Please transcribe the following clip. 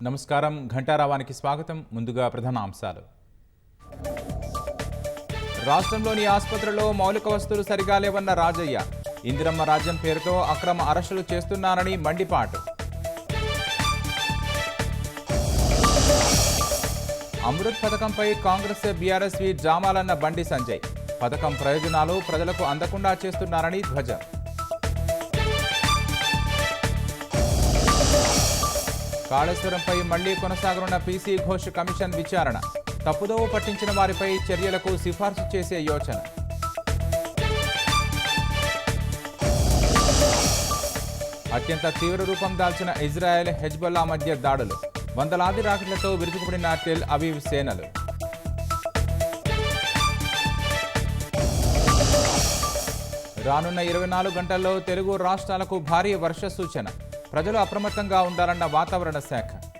నమస్కారం. ఘంటారావానికి స్వాగతం. ముందుగా ప్రధాన అంశాలు. రాష్ట్రంలోని ఆసుపత్రుల్లో మౌలిక వస్తువులు సరిగా లేవన్న రాజయ్య. ఇందిరమ్మ రాజ్యం పేరుతో అక్రమ అరెస్టులు చేస్తున్నారని మండిపాటు. అమృత్ పథకంపై కాంగ్రెస్ బీఆర్ఎస్ డ్రామాలన్న బండి సంజయ్. పథకం ప్రయోజనాలు ప్రజలకు అందకుండా చేస్తున్నారని ధ్వజం. కాళేశ్వరంపై మళ్లీ కొనసాగనున్న పీసీ ఘోష్ కమిషన్ విచారణ. తప్పుదోవ పట్టించిన వారిపై చర్యలకు సిఫార్సు చేసే యోచన. అత్యంత తీవ్ర రూపం దాల్చిన ఇజ్రాయెల్ హెజ్బొల్లా మధ్య దాడులు. వందలాది రాకెట్లతో విరుచుకుపడిన టెల్ అవీవ్ సేనలు. రానున్న 24 గంటల్లో తెలుగు రాష్ట్రాలకు భారీ వర్ష సూచన. ప్రజలు అప్రమత్తంగా ఉండాలన్న వాతావరణ శాఖ.